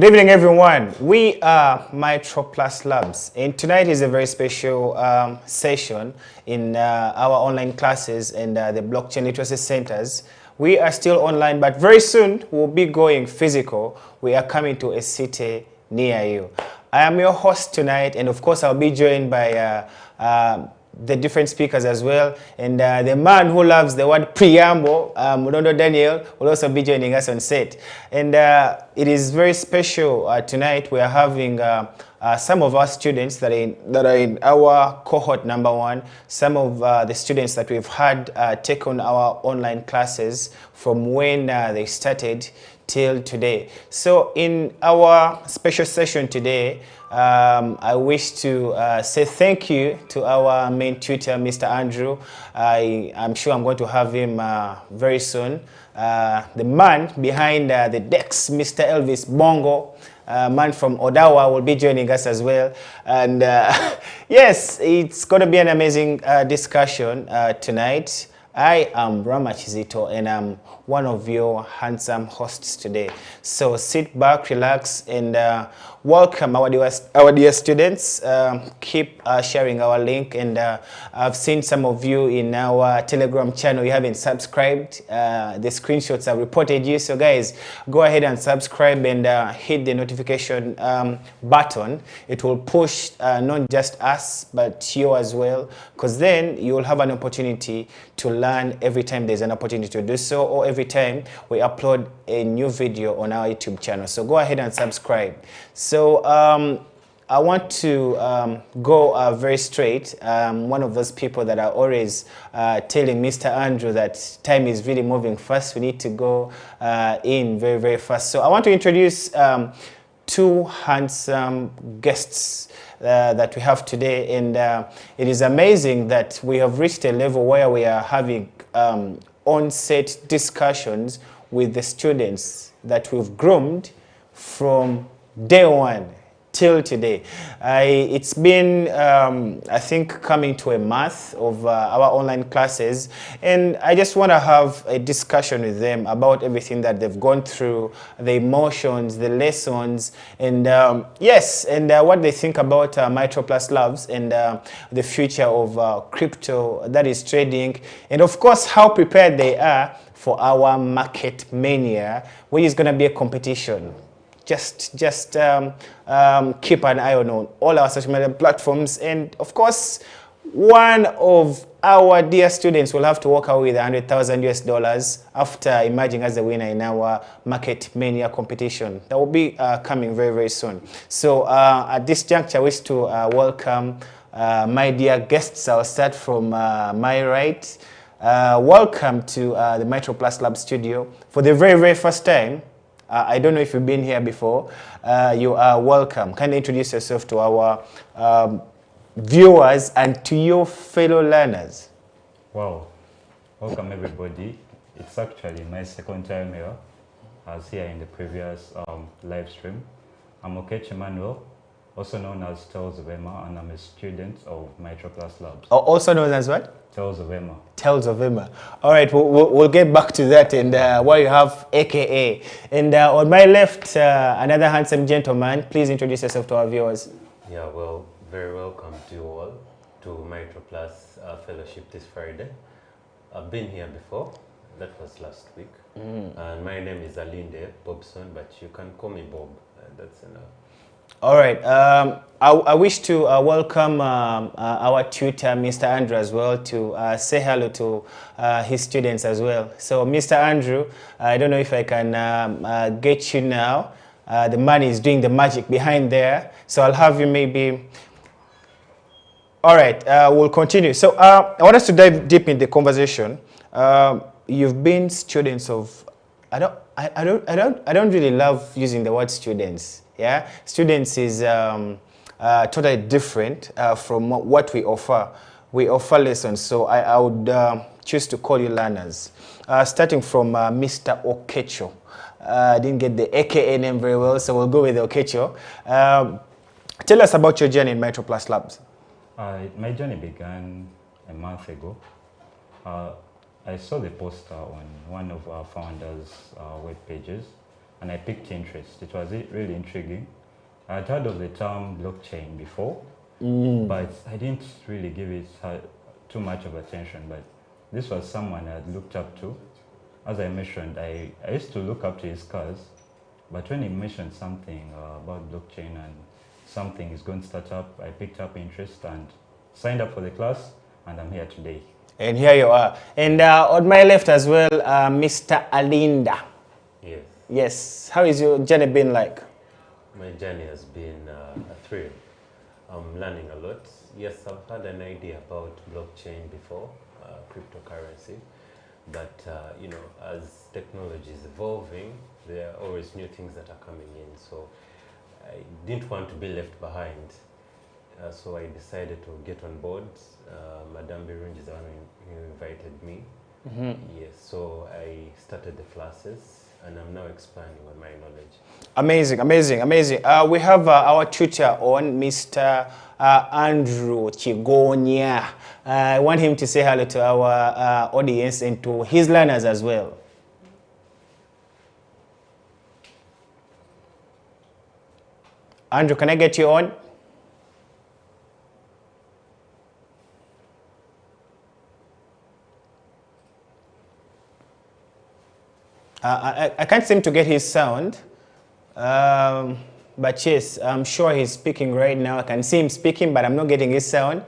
Good evening, everyone. We are Micro Plus Labs, and tonight is a very special session in our online classes and the blockchain literacy centers. We are still online, but very soon we'll be going physical. We are coming to a city near you. I am your host tonight, and of course, I'll be joined by the different speakers as well, and the man who loves the word preamble, Mudondo Daniel, will also be joining us on set. And it is very special tonight. We are having some of our students that are in our cohort number 1, some of the students that we've had take on our online classes from when they started till today. So in our special session today, I wish to say thank you to our main tutor, Mr. Andrew. I'm sure I'm going to have him very soon. The man behind the decks, Mr. Elvis Bongo, man from Odawa, will be joining us as well. And yes, it's going to be an amazing discussion tonight. I am Rama Chizito, and I'm one of your handsome hosts today. So sit back, relax, and welcome our dear students. Keep sharing our link, and I've seen some of you in our Telegram channel. You haven't subscribed. The screenshots have reported you. So guys, go ahead and subscribe and hit the notification button. It will push not just us, but you as well, because then you will have an opportunity to learn every time there's an opportunity to do so, or every time we upload a new video on our YouTube channel. So go ahead and subscribe. So I want to go very straight. One of those people that are always telling Mr. Andrew that time is really moving fast. We need to go in very, very fast. So I want to introduce two handsome guests that we have today, and it is amazing that we have reached a level where we are having on-set discussions with the students that we've groomed from day one till today. It's been, I think, coming to a month of our online classes, and I just want to have a discussion with them about everything that they've gone through, the emotions, the lessons, and yes, and what they think about Micro Plus Labs and the future of crypto, that is trading, and of course how prepared they are for our market mania, which is going to be a competition. Just keep an eye on all our social media platforms, and of course, one of our dear students will have to walk away with $100,000 after emerging as the winner in our Market Mania competition. That will be coming very, very soon. So at this juncture, I wish to welcome my dear guests. I'll start from my right. Welcome to the Micro Plus Lab studio for the very, very first time. I don't know if you've been here before. You are welcome. Can you introduce yourself to our viewers and to your fellow learners? Wow. Welcome, everybody. It's actually my second time here. I was here in the previous live stream. I'm Okechi Emmanuel, also known as Tales of Emma, and I'm a student of Micro Plus Labs. Also known as what? Tales of Emma. Tales of Emma. All right, we'll get back to that, and where you have AKA. And on my left, another handsome gentleman. Please introduce yourself to our viewers. Yeah, well, very welcome to you all to Micro Plus Fellowship this Friday. I've been here before. That was last week. And my name is Alinde Bobson, but you can call me Bob. That's enough. All right. I wish to welcome our tutor, Mr. Andrew, as well, to say hello to his students as well. So, Mr. Andrew, I don't know if I can get you now. The man is doing the magic behind there. So, I'll have you maybe. All right. We'll continue. So, I want us to dive deep in the conversation. You've been students of. I don't really love using the word students. Yeah, students is totally different from what we offer. We offer lessons, so I would choose to call you learners. Starting from Mr. Okecho. I didn't get the AKA name very well, so we'll go with Okecho. Tell us about your journey in Micro Plus Labs. My journey began a month ago. I saw the poster on one of our founders' web pages, and I picked interest. It was really intriguing. I had heard of the term blockchain before, but I didn't really give it too much of attention. But this was someone I had looked up to. As I mentioned, I used to look up to his cars, but when he mentioned something about blockchain and something is going to start up, I picked up interest and signed up for the class, and I'm here today. And here you are. And on my left as well, Mr. Alinda. Yes. Yes. How is your journey been like? My journey has been a thrill. I'm learning a lot. Yes, I've had an idea about blockchain before, cryptocurrency, but you know, as technology is evolving, there are always new things that are coming in. So I didn't want to be left behind. So I decided to get on board. Madame Birunji is the one who invited me. Yes, so I started the classes and I'm now expanding on my knowledge. Amazing, amazing, amazing. We have our tutor on, Mr. Andrew Chigonia. I want him to say hello to our audience and to his learners as well. Andrew, can I get you on? I can't seem to get his sound, but yes, I'm sure he's speaking right now. I can see him speaking, but I'm not getting his sound.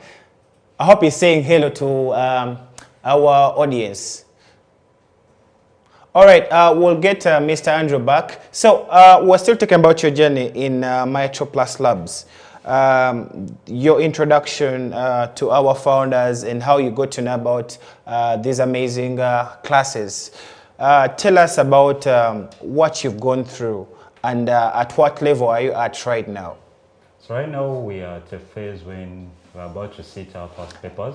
I hope he's saying hello to our audience. All right, we'll get Mr. Andrew back. So we're still talking about your journey in Metro Plus Labs. Your introduction to our founders and how you got to know about these amazing classes. Tell us about what you've gone through and at what level are you at right now? So right now we are at a phase when we're about to sit our past papers.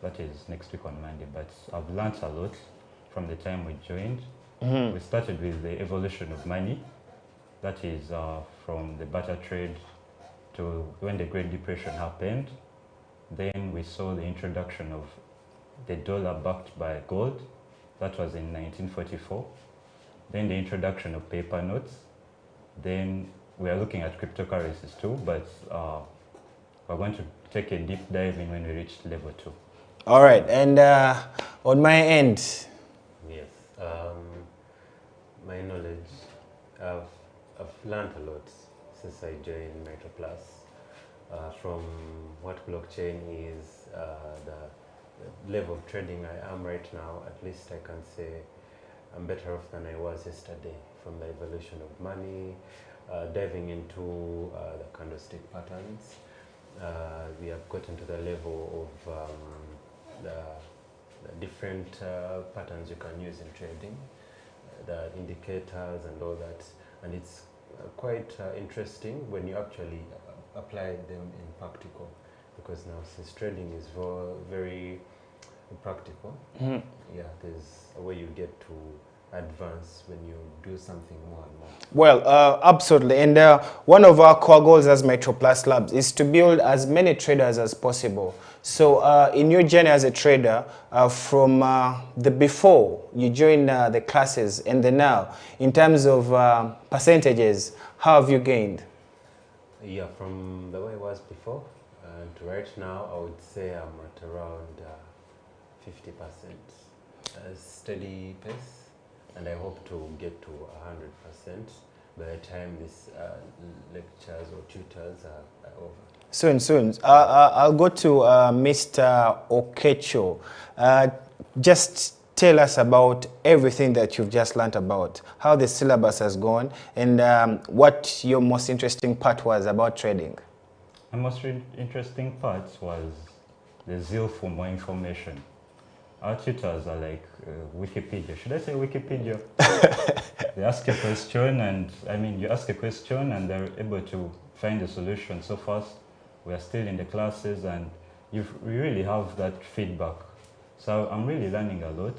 That is next week on Monday, but I've learned a lot from the time we joined. We started with the evolution of money. That is from the barter trade to when the Great Depression happened. Then we saw the introduction of the dollar backed by gold. That was in 1944. Then the introduction of paper notes. Then we are looking at cryptocurrencies too, but we're going to take a deep dive in when we reach level 2. All right, and on my end? Yes, my knowledge, I've learned a lot since I joined Metro Plus. From what blockchain is, the level of trading I am right now, at least I can say I'm better off than I was yesterday, from the evolution of money, diving into the candlestick patterns. We have gotten to the level of the different patterns you can use in trading, the indicators and all that, and it's quite interesting when you actually apply them in practical, because now since trading is very practical, yeah, there's a way you get to advance when you do something more and more. Well, absolutely. And one of our core goals as Metro Plus Labs is to build as many traders as possible. So in your journey as a trader, from the before you join the classes and the now, in terms of percentages, how have you gained? Yeah, from the way it was before to right now, I would say I'm at around 50%, a steady pace. And I hope to get to 100% by the time these lectures or tutors are over. Soon, soon. I'll go to Mr. Okecho. Just tell us about everything that you've just learned about, how the syllabus has gone, and what your most interesting part was about trading. The most interesting part was the zeal for more information. Our tutors are like Wikipedia. Should I say Wikipedia? They ask a question, and I mean, you ask a question and they're able to find a solution so fast. We are still in the classes and we really have that feedback. So I'm really learning a lot.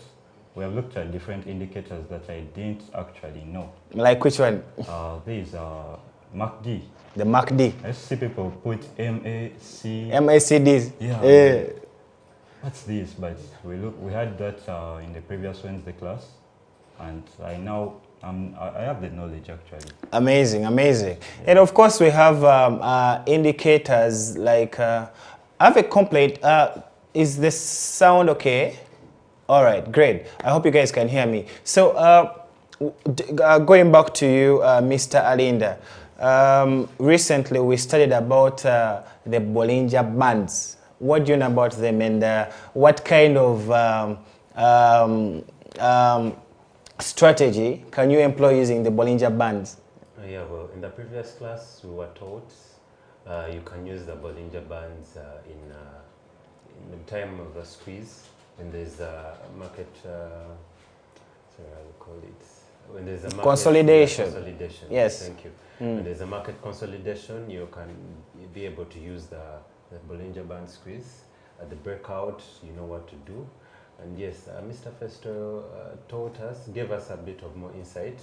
We have looked at different indicators that I didn't actually know. Like which one? These are MACD. The MACD. I see people put MAC. MACDs. Yeah. What's this? But we had that in the previous Wednesday class, and I now I have the knowledge actually. Amazing, amazing. And of course, we have indicators like, I have a complaint. Is the sound okay? All right, great. I hope you guys can hear me. So, going back to you, Mr. Alinda, recently we studied about the Bollinger Bands. What do you know about them, and what kind of strategy can you employ using the Bollinger Bands? Yeah, well, in the previous class we were taught you can use the Bollinger Bands in the time of a squeeze, when there's a market, sorry, how do you call it? When there's a market Consolidation. Consolidation. Yes. Thank you. When there's a market consolidation, you can be able to use the Bollinger Band squeeze. At the breakout, you know what to do. And yes, Mr. Festo taught us, gave us a bit of more insight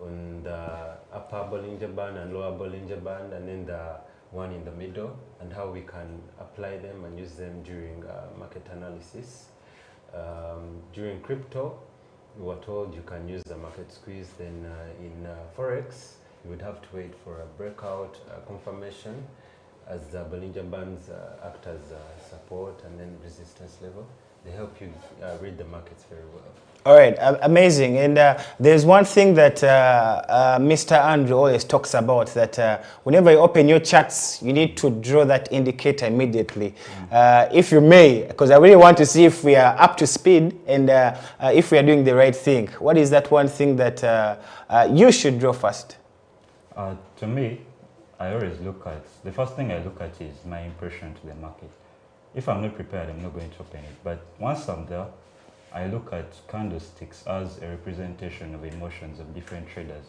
on the upper Bollinger Band and lower Bollinger Band, and then the one in the middle, and how we can apply them and use them during market analysis. During crypto, we were told you can use the market squeeze. Then in Forex, you would have to wait for a breakout confirmation, as the Bollinger Bands act as support and then resistance level. They help you read the markets very well. All right, amazing. And there's one thing that Mr. Andrew always talks about, that whenever you open your charts, you need to draw that indicator immediately. If you may, because I really want to see if we are up to speed and if we are doing the right thing. What is that one thing that you should draw first? To me, I always look at, the first thing I look at is my impression to the market. If I'm not prepared, I'm not going to open it. But once I'm there, I look at candlesticks as a representation of emotions of different traders.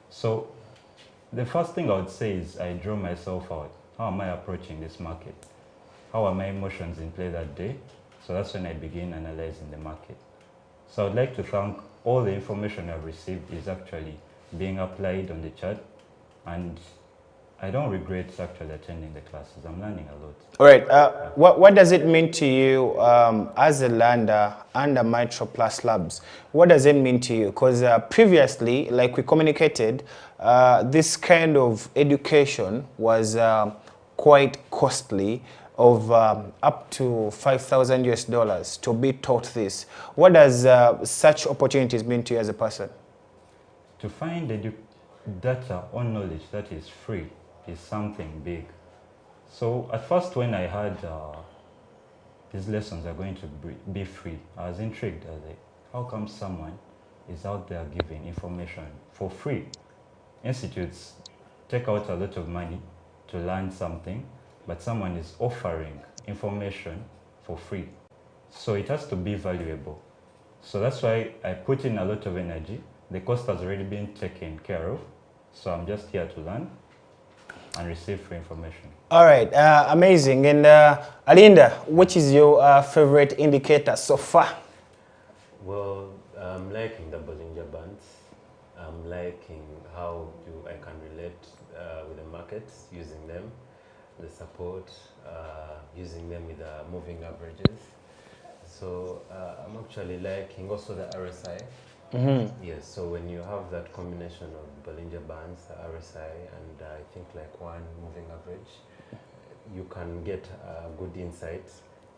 So the first thing I would say is I draw myself out. How am I approaching this market? How are my emotions in play that day? So that's when I begin analyzing the market. So I'd like to thank all the information I've received is actually being applied on the chart, and I don't regret actually attending the classes. I'm learning a lot. All right. What does it mean to you as a learner under Mitro Plus Labs? What does it mean to you? Because previously, like we communicated, this kind of education was quite costly, of up to $5,000 to be taught this. What does such opportunities mean to you as a person? To find data or knowledge that is free is something big. So at first, when I heard these lessons are going to be free, I was intrigued. I was like, how come someone is out there giving information for free? Institutes take out a lot of money to learn something, but someone is offering information for free. So it has to be valuable. So that's why I put in a lot of energy. The cost has already been taken care of. So I'm just here to learn and receive free information. All right, amazing. And Alinda, which is your favorite indicator so far? Well, I'm liking the Bollinger Bands. I'm liking how I can relate with the markets using them, the support, using them with the moving averages. So I'm actually liking also the RSI. Yes, so when you have that combination of Bollinger Bands, the RSI, and I think like one moving average, you can get good insight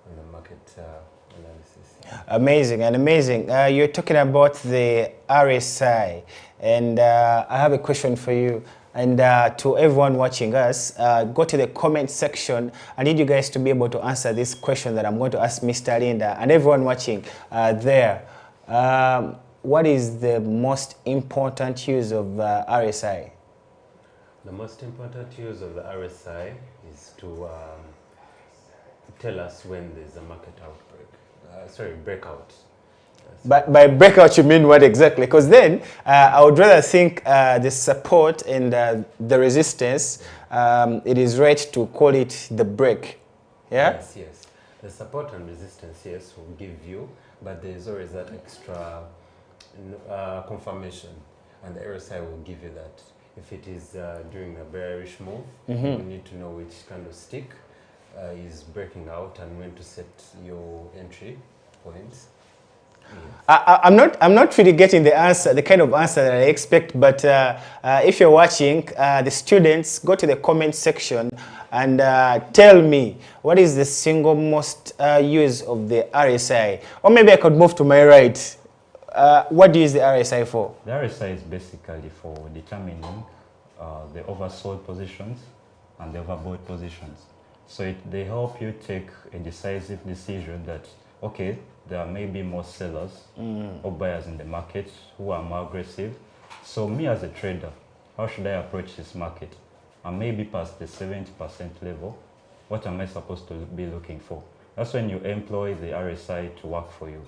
on the market analysis. Amazing and amazing. You're talking about the RSI, and I have a question for you. And to everyone watching us, go to the comment section. I need you guys to be able to answer this question that I'm going to ask Mr. Alinda and everyone watching there. What is the most important use of RSI? The most important use of the RSI is to tell us when there's a market breakout. But by breakout, you mean what exactly? Because then I would rather think the support and the resistance, it is right to call it the break. Yeah? Yes, yes. The support and resistance, yes, will give you, but there's always that extra confirmation, and the RSI will give you that. If it is during a bearish move, you need to know which kind of stick is breaking out and when to set your entry points. I'm not really getting the answer, the kind of answer that I expect, but if you're watching, the students, go to the comment section and tell me what is the single most use of the RSI, or maybe I could move to my right. What do you use the RSI for? The RSI is basically for determining the oversold positions and the overbought positions. So they help you take a decisive decision that, okay, there may be more sellers or buyers in the market who are more aggressive. So me as a trader, how should I approach this market? And maybe past the 70% level, what am I supposed to be looking for? That's when you employ the RSI to work for you.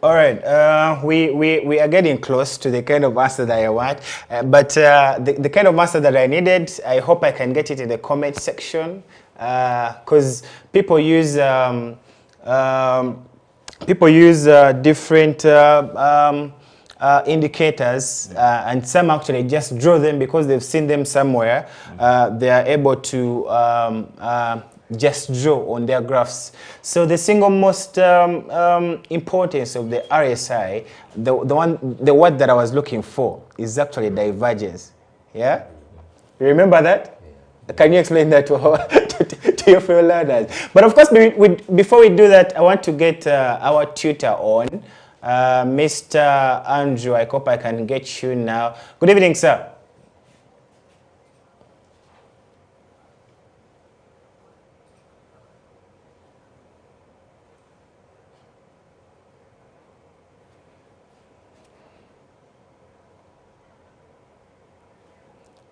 All right, we are getting close to the kind of answer that I want, but the kind of answer that I needed, I hope I can get it in the comment section, because people use different indicators, and some actually just draw them because they've seen them somewhere. They are able to just draw on their graphs. So the single most importance of the RSI, the word that I was looking for is actually divergence. Yeah? You remember that? Yeah. Can you explain that to your fellow learners? But of course, before we do that, I want to get our tutor on, Mr. Andrew. I hope I can get you now. Good evening, sir.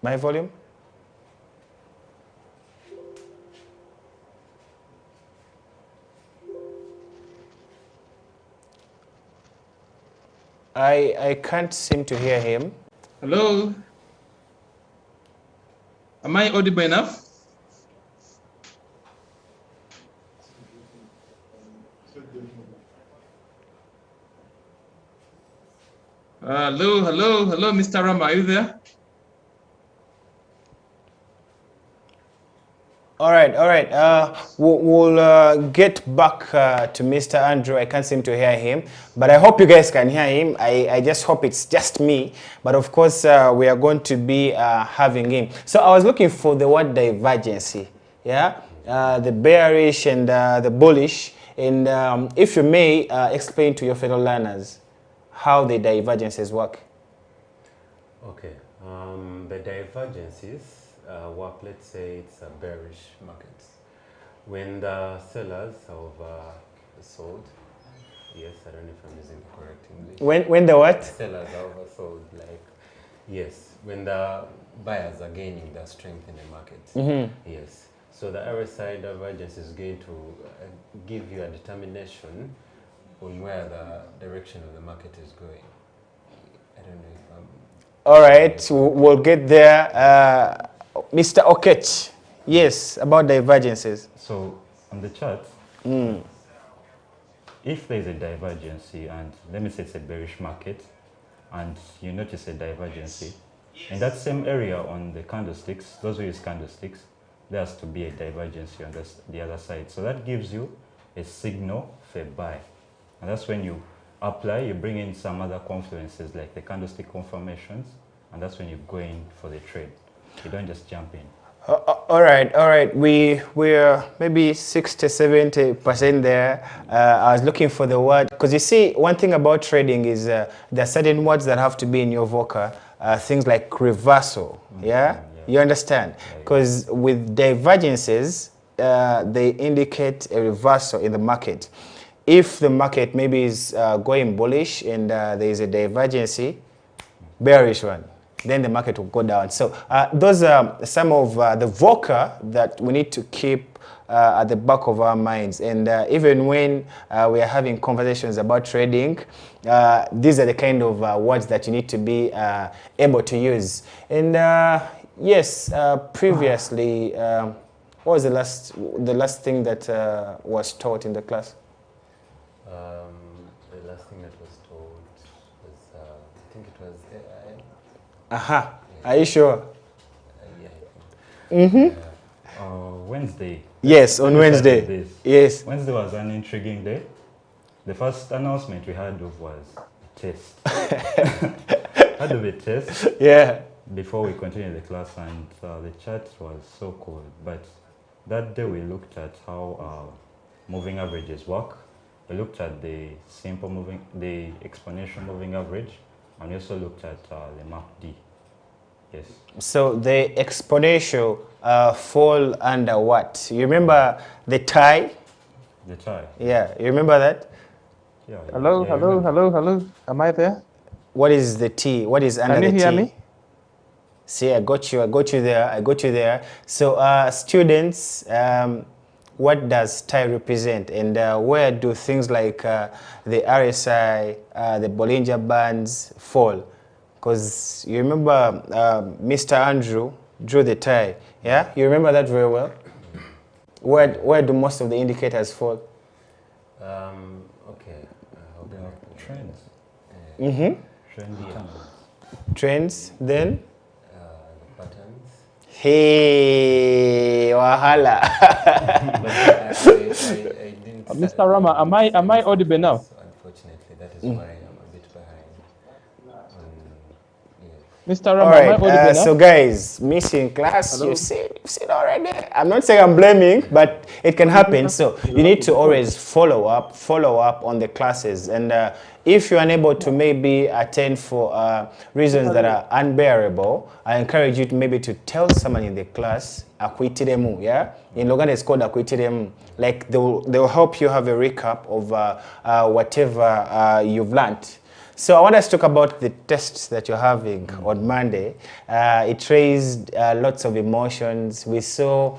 My volume? I can't seem to hear him. Hello? Am I audible enough? Hello, Mr. Rama, are you there? All right. We'll get back to Mr. Andrew. I can't seem to hear him, but I hope you guys can hear him. I just hope it's just me, but of course we are going to be having him. So I was looking for the word divergency, yeah? The bearish and the bullish, and if you may explain to your fellow learners how the divergences work. Okay, the divergences work, let's say it's a bearish market. When the sellers have sold, yes, I don't know if I'm using the correct English. When the what? Sellers are oversold, like, yes, when the buyers are gaining their strength in the market. Yes, so the RSI divergence is going to give you a determination on where the direction of the market is going. I don't know if I'm... All right, we'll get there. Mr. Okech, yes, about divergences. So on the chart, if there's a divergency, and let me say it's a bearish market, and you notice a divergency, in that same area on the candlesticks, those who use candlesticks, there has to be a divergency on the other side. So that gives you a signal for a buy. And that's when you apply, you bring in some other confluences like the candlestick confirmations, and that's when you go in for the trade. You don't just jump in. All right. We're maybe 60–70% there. I was looking for the word, because you see, one thing about trading is there are certain words that have to be in your vocab. Things like reversal, yeah? You understand? Because with divergences, they indicate a reversal in the market. If the market maybe is going bullish and there is a divergency, bearish one, then the market will go down. So those are some of the vocab that we need to keep at the back of our minds. And even when we are having conversations about trading, these are the kind of words that you need to be able to use. And yes, previously, what was the last thing that was taught in the class? The last thing that was told was, I think it was AI. Aha. Are you sure? Yeah. Wednesday. Yes, on Wednesday. This. Yes. Wednesday was an intriguing day. The first announcement we had of was a test. Had of a test. Yeah. Before we continued the class, and the chat was so cool. But that day we looked at how moving averages work. We looked at the the exponential moving average, and we also looked at the MACD. Yes. So the exponential fall under what? You remember the tie? The tie. Yeah, you remember that? Yeah. Hello, yeah, hello, hello, hello. Am I there? What is the T? What is under Can you the hear T? me? See, I got you there, I got you there. So students, what does tie represent, and where do things like the RSI, the Bollinger Bands fall? Because you remember Mr. Andrew drew the tie, yeah? You remember that very well? Where do most of the indicators fall? Okay. There are trends. Mm-hmm. Trend determinants. Trends, then? The patterns. Hey, wahala. But I didn't. Mr. Rama, am I audible now? So unfortunately, that is why I'm a bit behind. Mr. All Rama, am I right, audible now? so guys, missing class, Hello? you've seen already. I'm not saying I'm blaming, but it can happen. So you need to always follow up on the classes. And if you're unable to maybe attend for reasons that are unbearable, I encourage you to maybe to tell someone in the class, akwitiremu, yeah? In Luganda it's called akwitiremu. Like they'll help you have a recap of whatever you've learned. So I want us to talk about the tests that you're having on Monday. It raised lots of emotions. We saw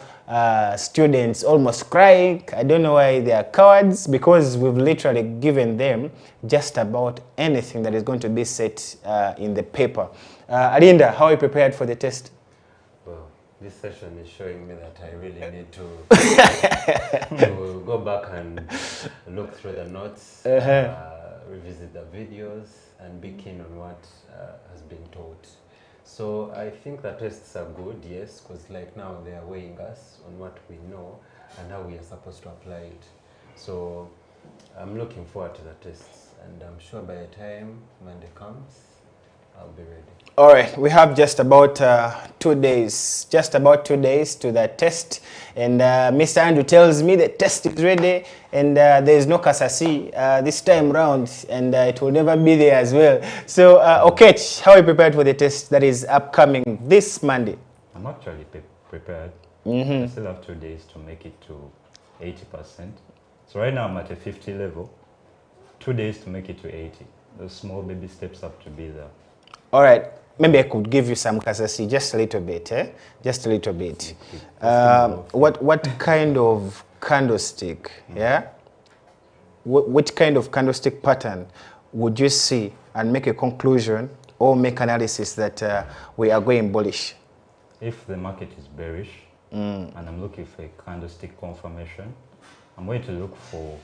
students almost crying. I don't know why they are cowards, because we've literally given them just about anything that is going to be set in the paper. Alinda, how are you prepared for the test? Well, this session is showing me that I really need to go back and look through the notes. Revisit the videos and be keen on what has been taught. So I think the tests are good, yes, because like now they are weighing us on what we know and how we are supposed to apply it. So I'm looking forward to the tests, and I'm sure by the time Monday comes, I'll be ready. All right, we have just about 2 days, to the test. And Mr. Andrew tells me the test is ready, and there is no kasasi this time round, and it will never be there as well. So, Okech, how are you prepared for the test that is upcoming this Monday? I'm actually prepared. Mm-hmm. I still have 2 days to make it to 80%. So right now I'm at a 50 level. 2 days to make it to 80. Those small baby steps up to be there. All right, maybe I could give you some kasasi, just a little bit, just a little bit. What kind of candlestick, yeah? Which kind of candlestick pattern would you see and make a conclusion or make analysis that we are going bullish? If the market is bearish and I'm looking for a candlestick confirmation, I'm going to look for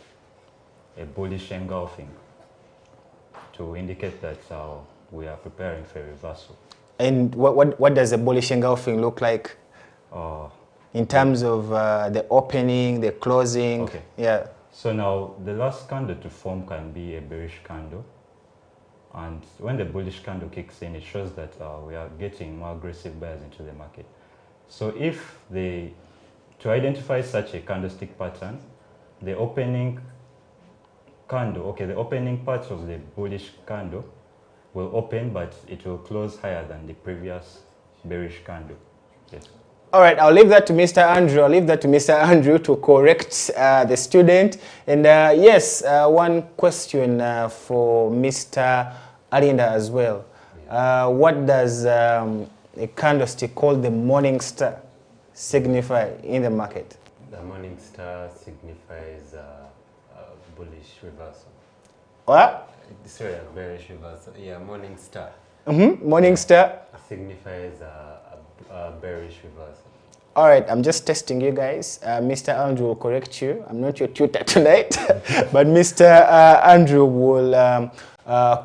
a bullish engulfing to indicate that we are preparing for a reversal. And what does a bullish engulfing look like? In terms of the opening, the closing? Okay. Yeah. So now the last candle to form can be a bearish candle. And when the bullish candle kicks in, it shows that we are getting more aggressive buyers into the market. So to identify such a candlestick pattern, the opening candle, the opening part of the bullish candle will open, but it will close higher than the previous bearish candle. Yes. All right, I'll leave that to Mr. Andrew. To correct the student. And yes, one question for Mr. Alinda as well. What does a candlestick called the morning star signify in the market? The morning star signifies a bullish reversal. What? Sorry, a bearish reversal. Yeah, morning star. Morning star Signifies a bearish reversal. All right, I'm just testing you guys. Mr. Andrew will correct you. I'm not your tutor tonight, but Mr. Andrew will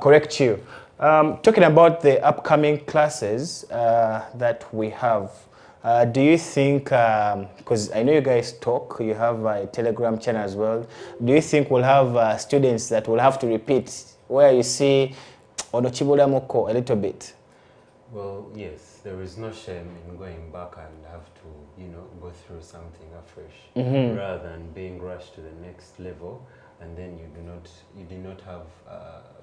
correct you. Talking about the upcoming classes that we have, Do you think, because I know you guys talk, you have a Telegram channel as well, do you think we'll have students that will have to repeat where you see Onochibula Moko a little bit? Well, yes, there is no shame in going back and have to, you know, go through something afresh, rather than being rushed to the next level, and then you do not have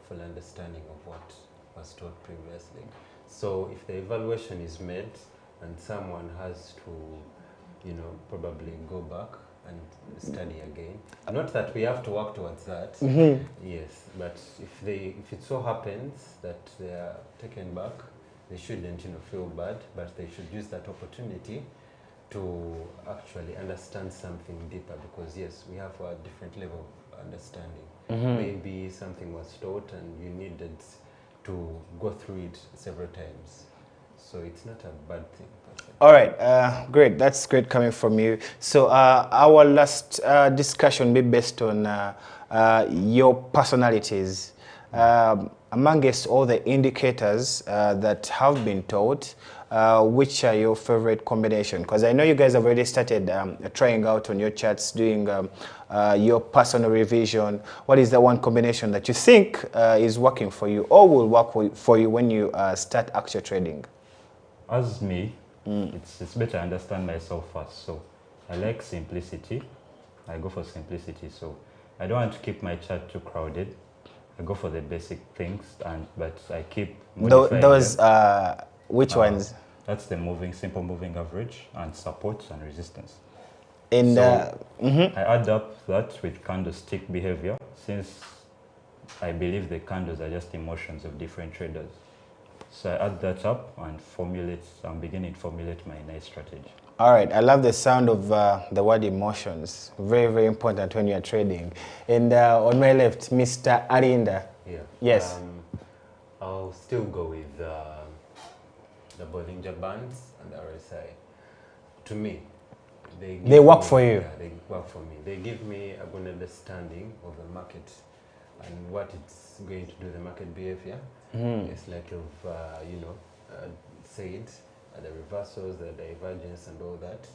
full understanding of what was taught previously. So if the evaluation is made and someone has to, you know, probably go back and study again. Not that we have to work towards that, yes, but if it so happens that they are taken back, they shouldn't, you know, feel bad, but they should use that opportunity to actually understand something deeper, because yes, we have a different level of understanding. Maybe something was taught and you needed to go through it several times. So it's not a bad thing. All right, great. That's great coming from you. So our last discussion will be based on your personalities. Amongst all the indicators that have been taught, which are your favorite combination? Because I know you guys have already started trying out on your charts, doing your personal revision. What is the one combination that you think is working for you or will work for you when you start actual trading? As me, it's better to understand myself first. So I like simplicity. I go for simplicity. So I don't want to keep my chart too crowded. I go for the basic things, but I keep modifying those them. Which ones? That's the simple moving average and support and resistance. And so I add up that with candlestick behavior, since I believe the candles are just emotions of different traders. So I add that up and I'm beginning to formulate my nice strategy. All right, I love the sound of the word emotions. Very, very important when you're trading. And on my left, Mr. Alinda. Yeah. Yes. I'll still go with the Bollinger Bands and the RSI. To me, they work for you. Yeah, they work for me. They give me a good understanding of the market and what it's going to do, the market behavior. It's like you've, said, the reversals, the divergence and all that.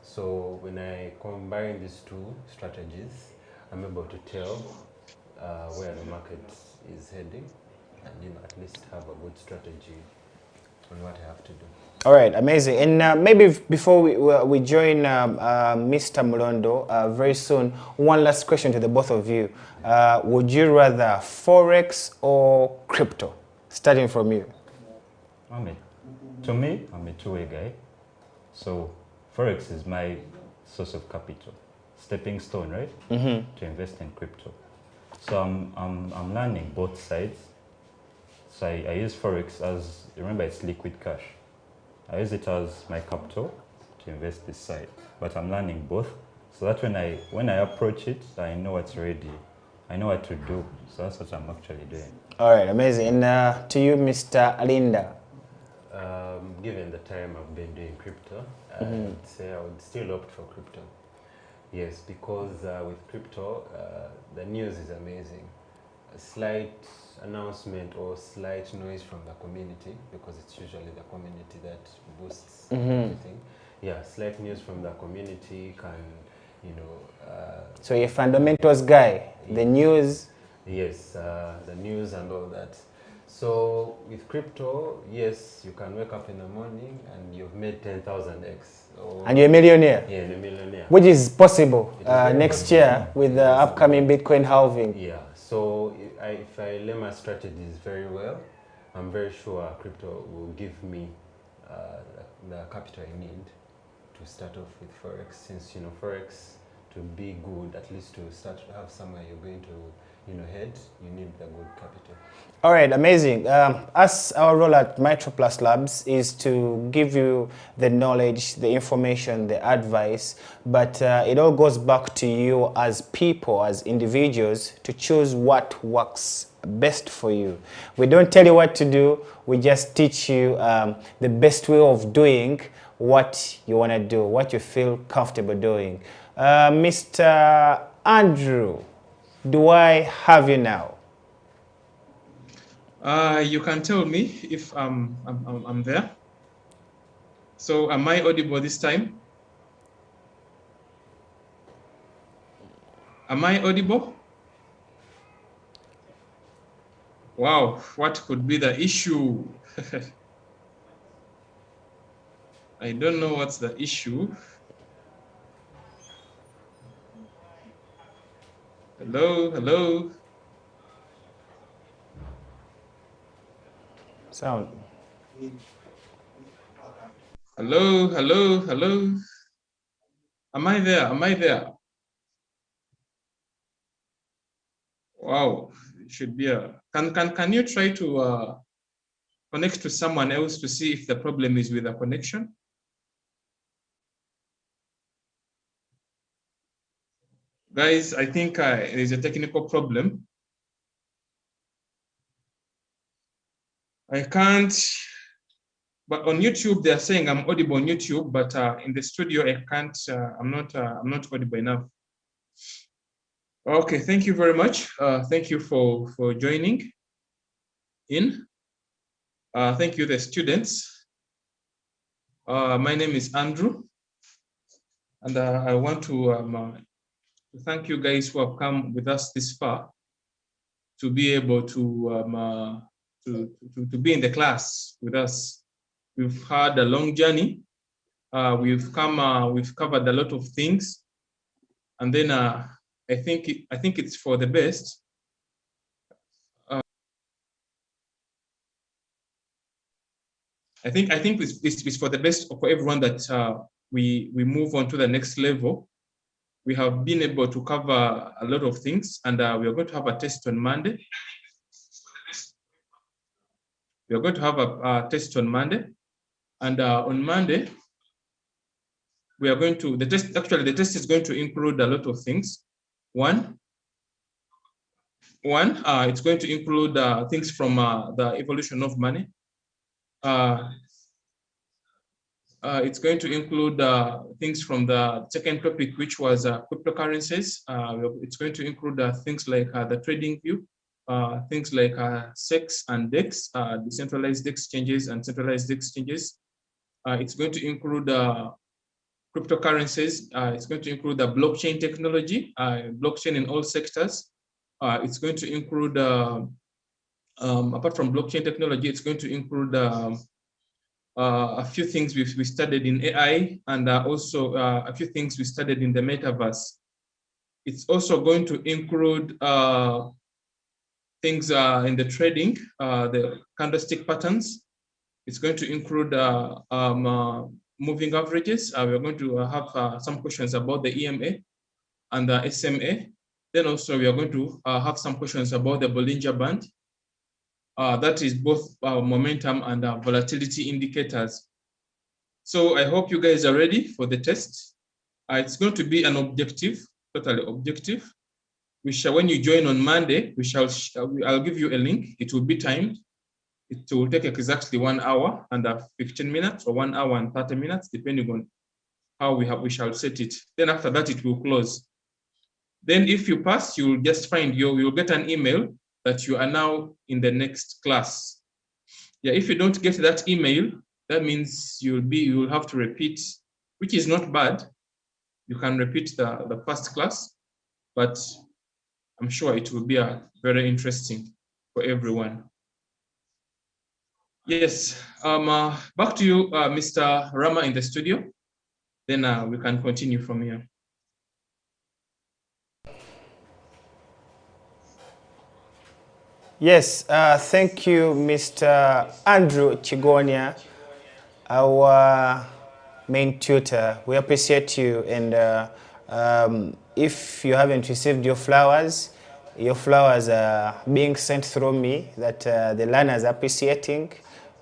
So when I combine these two strategies, I'm able to tell where the market is heading and, you know, at least have a good strategy on what I have to do. All right, amazing. And maybe before we join Mr. Mulondo very soon, one last question to the both of you. Would you rather Forex or crypto? Starting from you. To me, I'm a two-way guy. So Forex is my source of capital, stepping stone, right? To invest in crypto. So I'm learning both sides. So I use Forex as, remember, it's liquid cash. I use it as my capital to invest this side, but I'm learning both, so that when I approach it, I know what's ready, I know what to do. So that's what I'm actually doing. All right, amazing. And to you, Mr. Alinda. Given the time I've been doing crypto, I would say I would still opt for crypto. Yes, because with crypto, the news is amazing. A slight announcement or slight noise from the community, because it's usually the community that boosts everything. Yeah, slight news from the community can, you know... so you're a fundamentals guy, the news... Yes, the news and all that. So with crypto, yes, you can wake up in the morning and you've made 10,000x. And you're a millionaire? Yeah, a millionaire. Which is possible next year with the upcoming Bitcoin halving. Yeah, so if I lay my strategies very well, I'm very sure crypto will give me the capital I need to start off with Forex. Since, you know, Forex, to be good, at least to start to have somewhere you're going to, you know, head, you need the good capital. All right, amazing. As our role at MicroPlus Labs is to give you the knowledge, the information, the advice, but it all goes back to you as people, as individuals, to choose what works best for you. We don't tell you what to do, we just teach you the best way of doing what you want to do, what you feel comfortable doing. Mr. Andrew, do I have you now? You can tell me if I'm there. So am I audible this time? Am I audible? Wow, what could be the issue? I don't know what's the issue. Hello, hello. Sound. Hello, hello, hello. Am I there? Am I there? Wow, it should be a. Can you try to connect to someone else to see if the problem is with the connection? Guys, I think there's a technical problem. I can't, but on YouTube they're saying I'm audible on YouTube, but in the studio I can't. I'm not audible enough. Okay, thank you very much. Thank you for joining in. Thank you, the students. My name is Andrew, and I want to thank you guys who have come with us this far to be able to be in the class with us. We've had a long journey. We've covered a lot of things, and then I think it's for the best. I think it's for the best for everyone that we move on to the next level. We have been able to cover a lot of things, and we are going to have a test on Monday. We are going to have a test on Monday, and on Monday we are going to the test. Actually, the test is going to include a lot of things. One, it's going to include things from the evolution of money. It's going to include things from the second topic, which was cryptocurrencies. It's going to include things like the trading view, things like SEX and DEX, decentralized exchanges and centralized exchanges. It's going to include cryptocurrencies. It's going to include the blockchain technology, blockchain in all sectors. It's going to include, apart from blockchain technology, it's going to include a few things we studied in AI, and also a few things we studied in the metaverse. It's also going to include things in the trading, the candlestick patterns. It's going to include moving averages. We're going to have some questions about the EMA and the SMA. Then also we are going to have some questions about the Bollinger Band. That is both momentum and volatility indicators. So I hope you guys are ready for the test. It's going to be an objective, totally objective. When you join on Monday, I'll give you a link. It will be timed. It will take exactly 1 hour and 15 minutes, or 1 hour and 30 minutes, depending on how we shall set it. Then after that, it will close. Then if you pass, you'll just find you'll get an email that you are now in the next class. Yeah, if you don't get that email, that means you'll have to repeat, which is not bad. You can repeat the first class, but I'm sure it will be very interesting for everyone. Yes, back to you, Mr. Rama in the studio. Then we can continue from here. Yes, thank you, Mr. Andrew Chigonia, our main tutor. We appreciate you, and if you haven't received your flowers are being sent through me, that the learners are appreciating.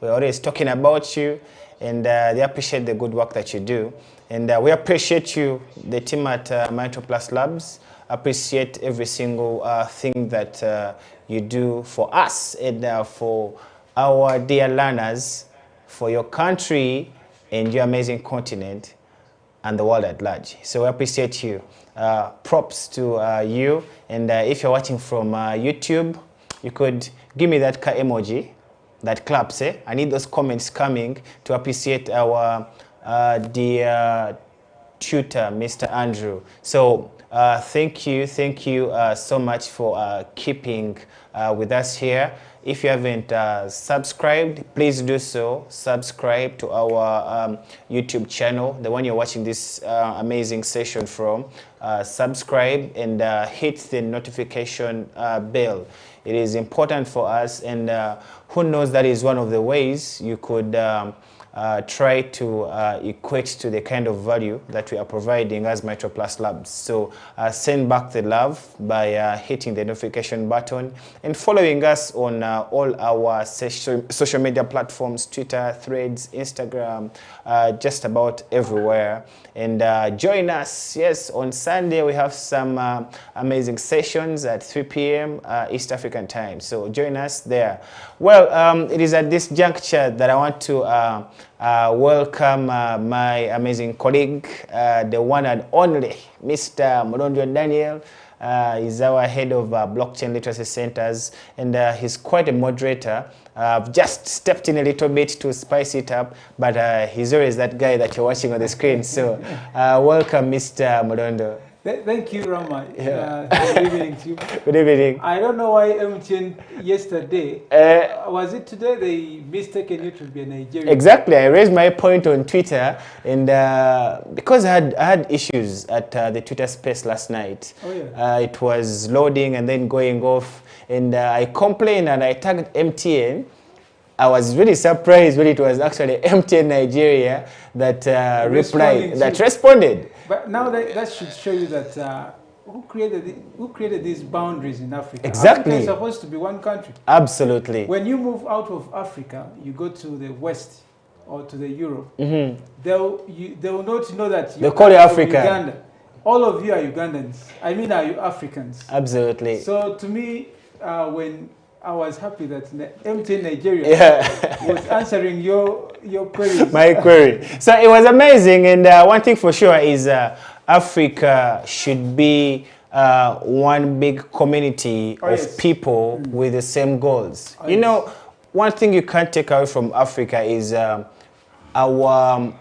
We're always talking about you, and they appreciate the good work that you do. And we appreciate you, the team at Micro Plus Labs, appreciate every single thing that you do for us and for our dear learners, for your country and your amazing continent and the world at large. So we appreciate you. Props to you. And if you're watching from YouTube, you could give me that car emoji that claps. I need those comments coming to appreciate our the tutor, Mr. Andrew. So thank you so much for keeping with us here. If you haven't subscribed, please do so. Subscribe to our YouTube channel, the one you're watching this amazing session from. Subscribe and hit the notification bell. It is important for us, and who knows, that is one of the ways you could try to equate to the kind of value that we are providing as MetroPlus Labs. So send back the love by hitting the notification button and following us on all our social media platforms, Twitter, Threads, Instagram, just about everywhere. And join us, yes, on Sunday we have some amazing sessions at 3 p.m. East African time. So join us there. Well, it is at this juncture that I want to welcome my amazing colleague, the one and only Mr. Morondo Daniel. He's our head of blockchain literacy centers, and he's quite a moderator. I've just stepped in a little bit to spice it up, but he's always that guy that you're watching on the screen. So welcome, Mr. Morondo. Thank you, Rama. Good evening to you. Good evening. I don't know why MTN yesterday, was it today they mistaken you to be a Nigerian? Exactly. I raised my point on Twitter, and because I had issues at the Twitter space last night. Oh, yeah. It was loading and then going off, and I complained and I tagged MTN. I was really surprised when it was actually MTN Nigeria that responded. But now that should show you that who created these boundaries in Africa? Exactly. Africa is supposed to be one country. Absolutely. When you move out of Africa, you go to the West or to the Europe. Mm-hmm. They will not know that they call you African. Uganda. All of you are Ugandans. I mean, are you Africans? Absolutely. So to me, when I was happy that MTN Nigeria was answering your queries. My query. So it was amazing, and one thing for sure is Africa should be one big community of people with the same goals. You know, one thing you can't take away from Africa is our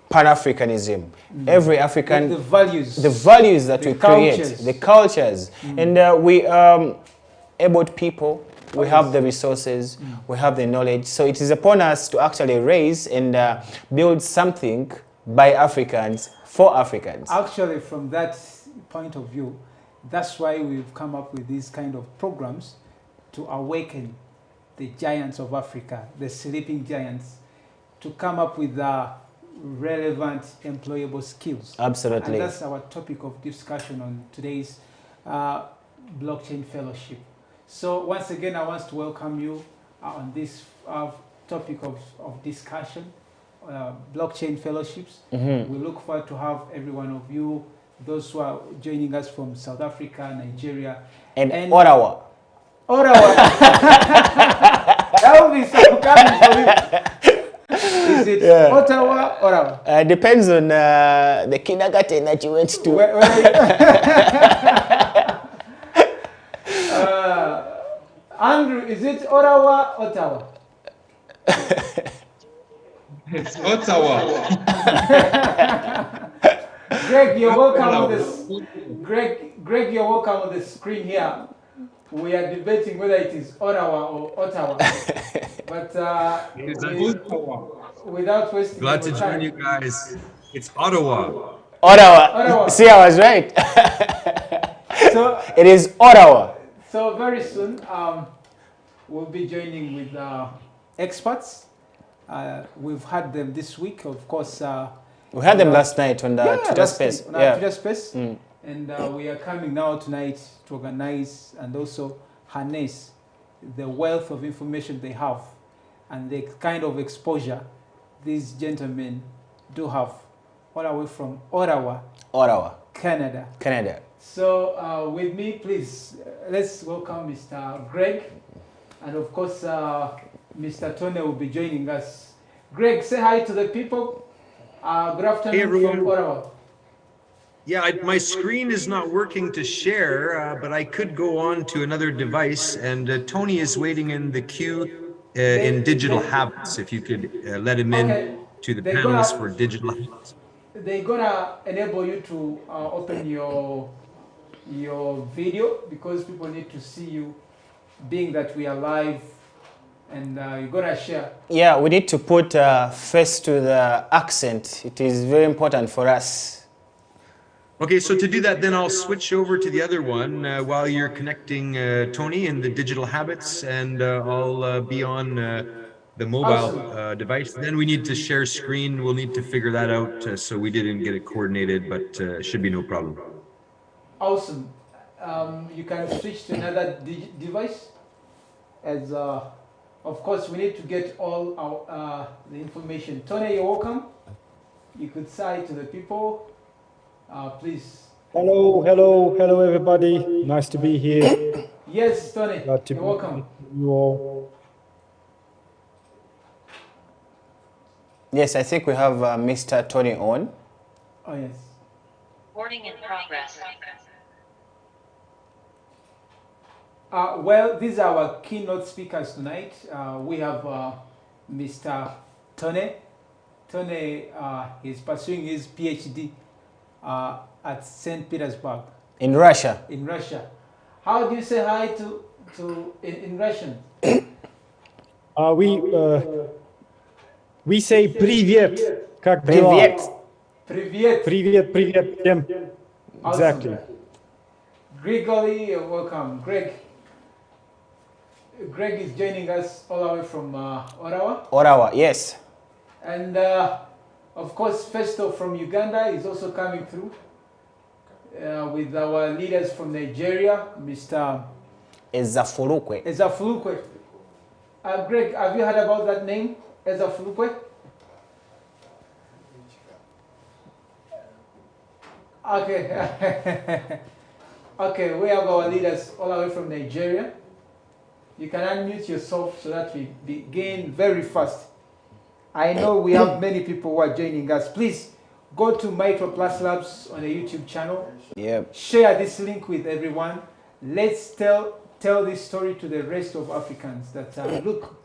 Pan-Africanism. Every African, the values that we create, the cultures, and we able people. We have the resources, we have the knowledge. So it is upon us to actually raise and build something by Africans for Africans. Actually, from that point of view, that's why we've come up with these kind of programs to awaken the giants of Africa, the sleeping giants, to come up with relevant employable skills. Absolutely. And that's our topic of discussion on today's blockchain fellowship. So once again, I want to welcome you on this topic of discussion, blockchain fellowships. We look forward to have every one of you, those who are joining us from South Africa, Nigeria, and Ottawa. Ottawa. That would be some coming for you. Is it Ottawa, Ottawa? Depends on the kindergarten that you went to. Andrew, is it Ottawa, Ottawa? It's Ottawa. Greg, you're welcome on this. Greg, you're welcome on the screen here. We are debating whether it is Ottawa or Ottawa. But it's Ottawa. Without wasting glad to join you guys. It's Ottawa. Ottawa. See, I was right. So it is Ottawa. So very soon, we'll be joining with experts. We've had them this week, of course. We had them last night on the Twitter space. Twitter space. And we are coming now tonight to organize and also harness the wealth of information they have and the kind of exposure these gentlemen do have all the way from Ottawa, Canada. So with me, please, let's welcome Mr. Greg. And of course, Mr. Tony will be joining us. Greg, say hi to the people. Good afternoon from Ottawa. Yeah, my screen is not working to share, but I could go on to another device. And Tony is waiting in the queue in Digital Habits, if you could let him in. to the They're panelists gonna- for digital habits. They're gonna enable you to open your video, because people need to see you, being that we are live, and you're gonna share. Yeah, we need to put face to the accent. It is very important for us. Okay, so to do that, then I'll switch over to the other one while you're connecting Tony and the digital habits, and I'll be on the mobile device. Then we need to share screen. We'll need to figure that out, so we didn't get it coordinated, but it should be no problem. Awesome. You can switch to another device. As of course, we need to get all our the information. Tony, you're welcome. You could say to the people, please. Hello, hello, hello, everybody. Nice to be here. Yes, Tony, Glad to you're be welcome. with you all. Yes, I think we have Mr. Tony on. Oh, yes. Recording in progress. Well, these are our keynote speakers tonight. We have Mr. Tony. Tony is pursuing his PhD at St. Petersburg. In Russia. In Russia. How do you say hi to in Russian? We say привет. Как Привет. дела? Привет. Привет, привет всем. Exactly. Grigory, you're welcome. Greg is joining us all the way from Ottawa. Ottawa, yes. And of course, Festo from Uganda is also coming through with our leaders from Nigeria, Mr. Ezafulukwe. Ezafulukwe. Greg, have you heard about that name, Ezafulukwe? Okay. Okay, we have our leaders all the way from Nigeria. You can unmute yourself so that we begin very fast. I know we have many people who are joining us. Please go to Micro Plus Labs on the YouTube channel. Yep. Share this link with everyone. Let's tell this story to the rest of Africans that look,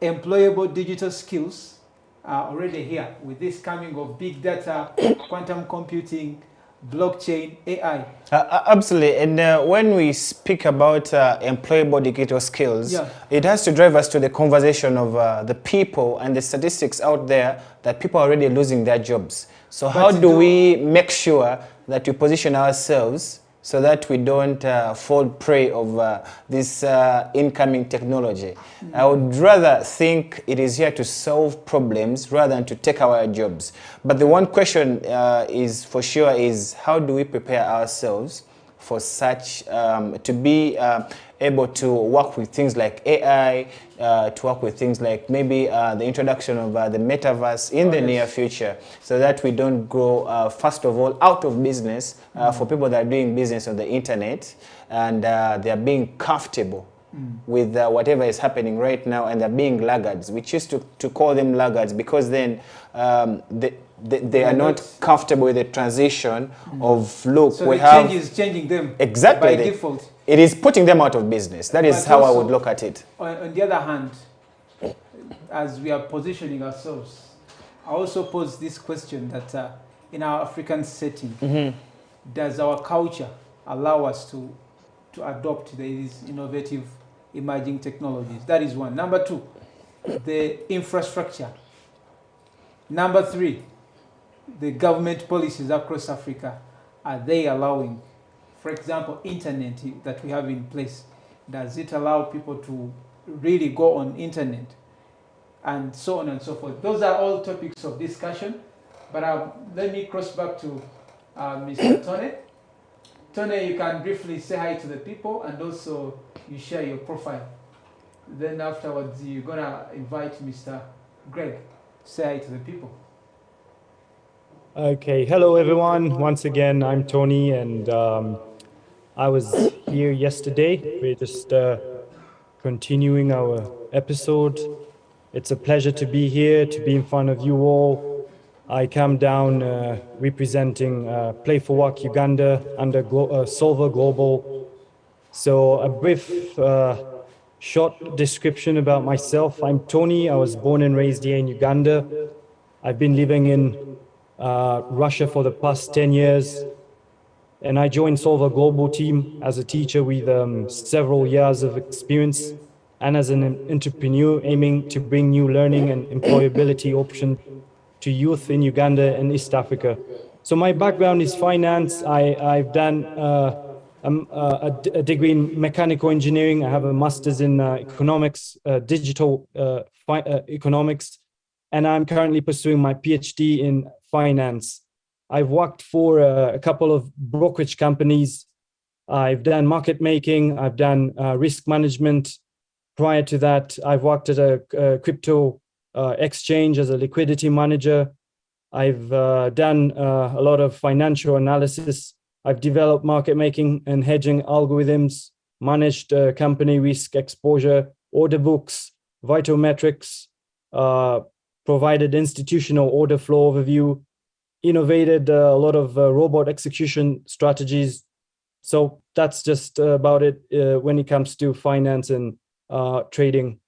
employable digital skills are already here with this coming of big data, quantum computing, blockchain, AI. Absolutely. And when we speak about employable digital skills, Yeah. it has to drive us to the conversation of the people and the statistics out there that people are already losing their jobs. So how do we make sure that we position ourselves so that we don't fall prey of this incoming technology? I would rather think it is here to solve problems rather than to take our jobs. But the one question is for sure is, how do we prepare ourselves for such, to be able to work with things like AI, to work with things like maybe the introduction of the metaverse in the near future, so that we don't go, first of all, out of business for people that are doing business on the internet, and they are being comfortable with whatever is happening right now, and they're being laggards. We choose to call them laggards because then they are not comfortable with the transition of, look, So we the have... change is changing them Exactly. by default. It is putting them out of business. That is But how I also, would look at it. On the other hand, as we are positioning ourselves, I also pose this question that in our African setting, does our culture allow us to adopt these innovative emerging technologies? That is one. Number two, the infrastructure. Number three, the government policies across Africa. Are they allowing, for example, internet that we have in place? Does it allow people to really go on internet? And so on and so forth. Those are all topics of discussion. But let me cross back to Mr. Tony. Tony, you can briefly say hi to the people, and also you share your profile. Then afterwards, you're going to invite Mr. Greg to say hi to the people. Okay, hello everyone. Once again, I'm Tony, and I was here yesterday. We're just continuing our episode. It's a pleasure to be here, to be in front of you all. I come down representing Play for Work Uganda under Solver Global. So a brief short description about myself. I'm Tony. I was born and raised here in Uganda. I've been living in Russia for the past 10 years, and I joined Solver Global team as a teacher with several years of experience and as an entrepreneur aiming to bring new learning and employability options to youth in Uganda and East Africa. So my background is finance. I've done a degree in mechanical engineering. I have a master's in economics, digital economics, and I'm currently pursuing my PhD in finance. I've worked for a couple of brokerage companies. I've done market making. I've done risk management. Prior to that, I've worked at a crypto exchange as a liquidity manager. I've done a lot of financial analysis. I've developed market making and hedging algorithms, managed company risk exposure, order books, vital metrics, provided institutional order flow overview, innovated a lot of robot execution strategies. So that's just about it when it comes to finance and trading.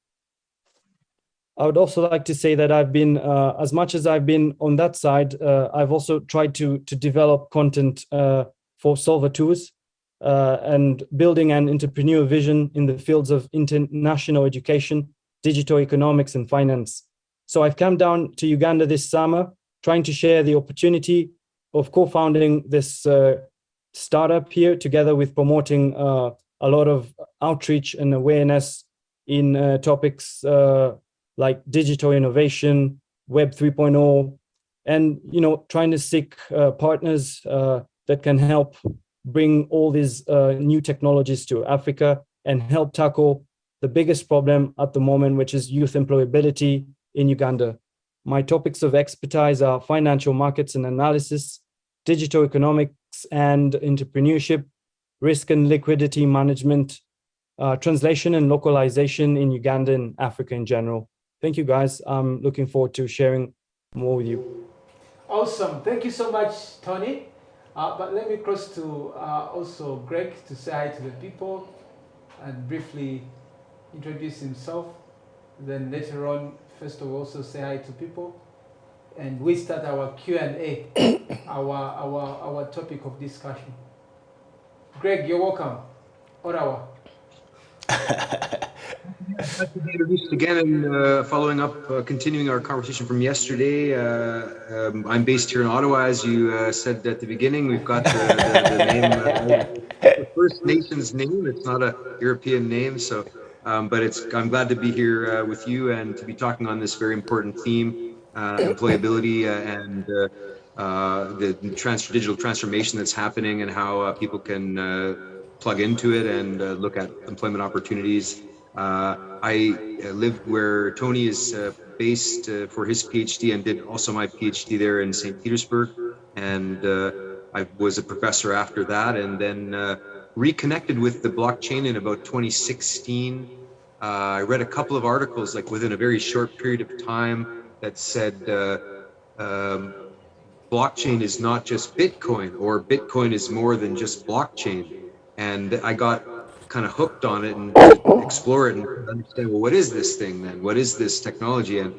I would also like to say that I've been, as much as I've been on that side, I've also tried to develop content for Solver Tours and building an entrepreneur vision in the fields of international education, digital economics, and finance. So I've come down to Uganda this summer, trying to share the opportunity of co-founding this startup here, together with promoting a lot of outreach and awareness in topics like digital innovation, Web 3.0, and trying to seek partners that can help bring all these new technologies to Africa and help tackle the biggest problem at the moment, which is youth employability in Uganda. My topics of expertise are financial markets and analysis, digital economics and entrepreneurship, risk and liquidity management, translation and localization in Uganda and Africa in general. Thank you, guys. I'm looking forward to sharing more with you. Awesome. Thank you so much, Tony. But let me cross to also Greg to say hi to the people and briefly introduce himself. Then later on, first of all, also say hi to people. And we start our Q&A, our topic of discussion. Greg, you're welcome. Ottawa. Nice to be introduced again and following up, continuing our conversation from yesterday. I'm based here in Ottawa, as you said at the beginning. We've got the name, the First Nations name. It's not a European name, so but I'm glad to be here with you and to be talking on this very important theme, employability and the digital transformation that's happening and how people can plug into it and look at employment opportunities. I lived where Tony is based for his PhD and did also my PhD there in St. Petersburg. And I was a professor after that, and then reconnected with the blockchain in about 2016. I read a couple of articles like within a very short period of time that said blockchain is not just Bitcoin, or Bitcoin is more than just blockchain. And I got kind of hooked on it and to explore it and understand, well, what is this thing then? What is this technology? And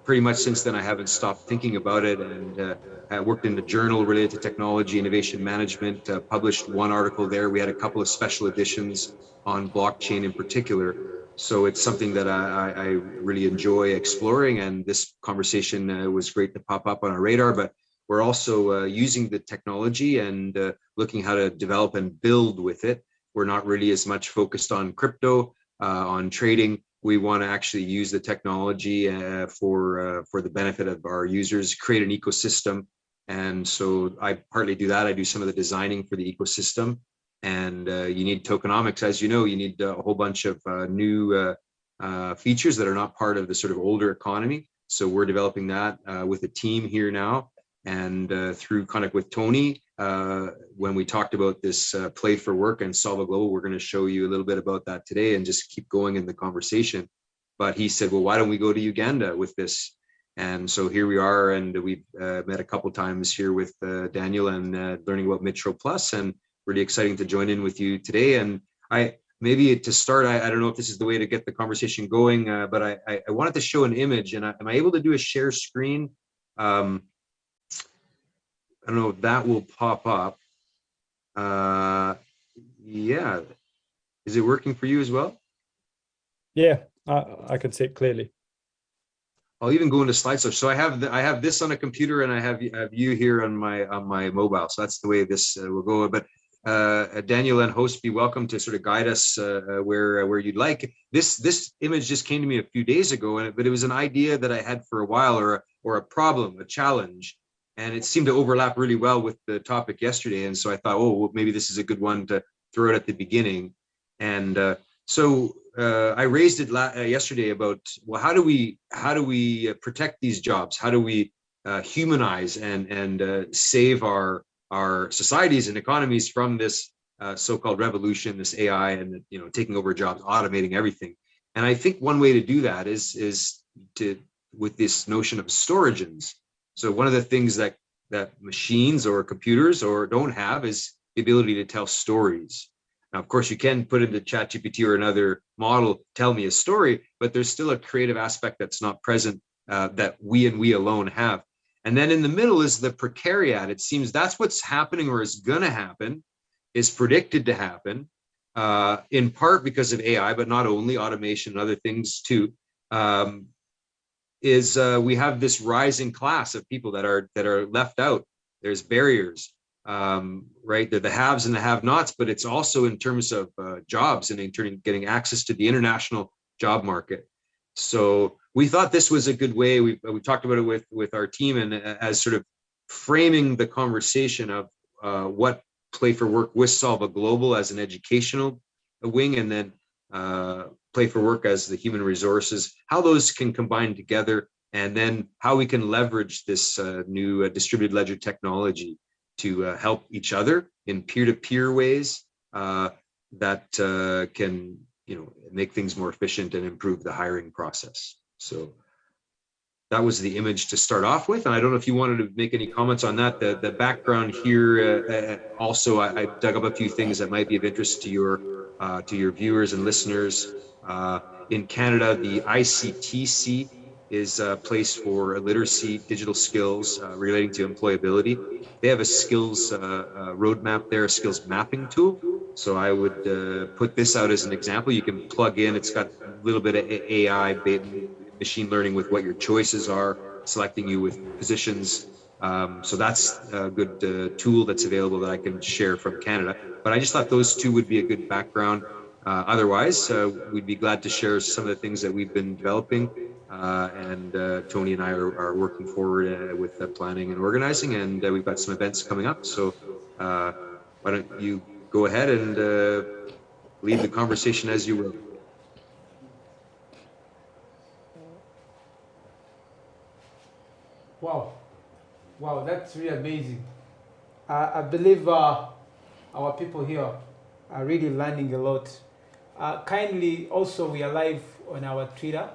pretty much since then, I haven't stopped thinking about it. And I worked in a journal related to technology innovation management, published one article there. We had a couple of special editions on blockchain in particular. So it's something that I really enjoy exploring. And this conversation was great to pop up on our radar. But we're also using the technology and looking how to develop and build with it. We're not really as much focused on crypto, on trading. We want to actually use the technology for the benefit of our users, create an ecosystem. And so I partly do that. I do some of the designing for the ecosystem. And you need tokenomics. As you know, you need a whole bunch of new features that are not part of the sort of older economy. So we're developing that with a team here now. And through Connect with Tony, when we talked about this play for work and Solver Global, we're going to show you a little bit about that today and just keep going in the conversation. But he said, well, why don't we go to Uganda with this? And so here we are, and we've met a couple times here with Daniel and learning about Metro Plus, and really exciting to join in with you today. And maybe to start, I don't know if this is the way to get the conversation going, but I wanted to show an image, and am I able to do a share screen? I don't know if that will pop up. Yeah. Is it working for you as well? Yeah, I can see it clearly. I'll even go into slideshow. So I have this on a computer and I have you here on my mobile. So that's the way this will go. But Daniel and host, be welcome to sort of guide us where you'd like. This image just came to me a few days ago, but it was an idea that I had for a while, or a problem, a challenge, and it seemed to overlap really well with the topic yesterday. And so I thought, oh, well, maybe this is a good one to throw it at the beginning. And I raised it yesterday about, well, how do we protect these jobs? How do we humanize and save our societies and economies from this so-called revolution, this AI, and taking over jobs, automating everything? And I think one way to do that is with this notion of storagens. So one of the things that machines or computers don't have is the ability to tell stories. Now, of course, you can put into ChatGPT or another model, tell me a story, but there's still a creative aspect that's not present that we alone have. And then in the middle is the precariat. It seems that's what's happening, or is going to happen, is predicted to happen, in part because of AI, but not only, automation and other things too. We have this rising class of people that are left out. There's barriers. Right, they're the haves and the have-nots, but it's also in terms of jobs and in turn getting access to the international job market. So we thought this was a good way. We talked about it with our team, and as sort of framing the conversation of what Play for Work with Solva Global as an educational wing, and then Play for Work as the human resources, how those can combine together, and then how we can leverage this new distributed ledger technology to help each other in peer-to-peer ways that can, make things more efficient and improve the hiring process. So that was the image to start off with. And I don't know if you wanted to make any comments on that. The background here, also, I dug up a few things that might be of interest to your viewers and listeners. In Canada, the ICTC is a place for literacy, digital skills relating to employability. They have a skills roadmap there, a skills mapping tool. So I would put this out as an example. You can plug in, it's got a little bit of AI, machine learning with what your choices are, selecting you with positions. So that's a good tool that's available that I can share from Canada. But I just thought those two would be a good background. Otherwise, we'd be glad to share some of the things that we've been developing. And Tony and I are working forward with the planning and organizing, and we've got some events coming up. So why don't you go ahead and lead the conversation as you will. Wow, that's really amazing. I believe our people here are really learning a lot. Kindly, also, we are live on our Twitter,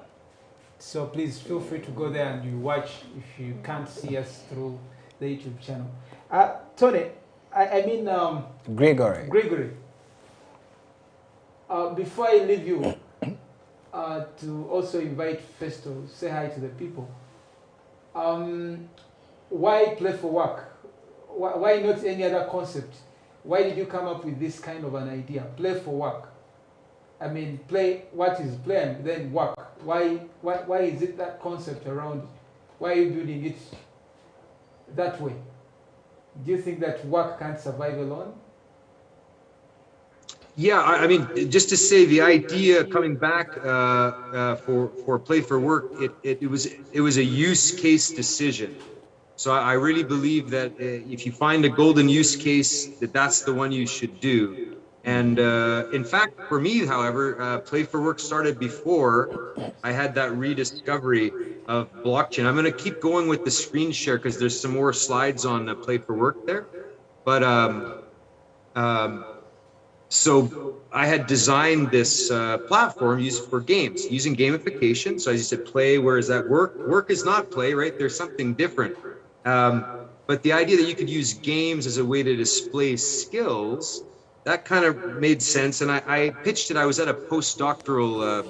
so please feel free to go there and you watch if you can't see us through the YouTube channel. Tony, Gregory. Before I leave you, to also invite Festo, say hi to the people. Why Play for Work? Why not any other concept? Why did you come up with this kind of an idea? Play for Work. I mean, play. What is play and then work? Why is it that concept around? Why are you building it that way? Do you think that work can't survive alone? Yeah, I mean, just to say, the idea coming back for Play for Work, it was a use case decision. So I really believe that if you find a golden use case, that's the one you should do. And in fact, for me, however, Play for Work started before I had that rediscovery of blockchain. I'm going to keep going with the screen share because there's some more slides on Play for Work there. But so I had designed this platform used for games, using gamification. So as you said, play, where is that work? Work is not play, right? There's something different. But the idea that you could use games as a way to display skills, that kind of made sense. And I pitched it. I was at a postdoctoral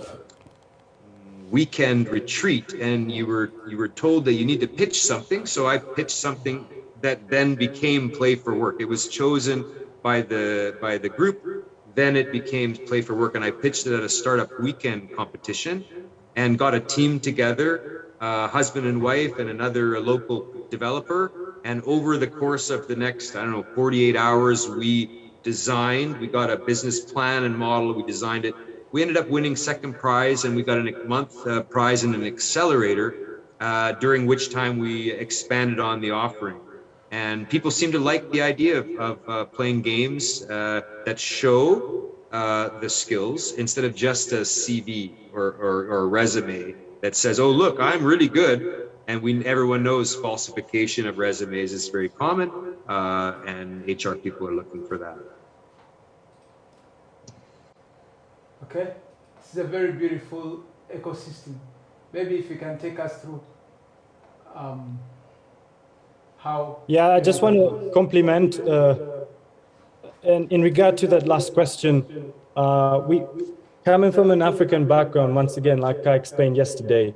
weekend retreat, and you were told that you need to pitch something. So I pitched something that then became Play for Work. It was chosen by the group. Then it became Play for Work, and I pitched it at a startup weekend competition and got a team together, husband and wife and another local developer. And over the course of the next, I don't know, 48 hours, we got a business plan and model, we designed it. We ended up winning second prize, and we got a month prize in an accelerator, during which time we expanded on the offering. And people seem to like the idea of playing games that show the skills instead of just a CV or a resume that says, oh, look, I'm really good. And everyone knows falsification of resumes is very common, and HR people are looking for that. Okay, this is a very beautiful ecosystem. Maybe if you can take us through how... Yeah, I just want to compliment, and in regard to that last question, we coming from an African background, once again, like I explained yesterday,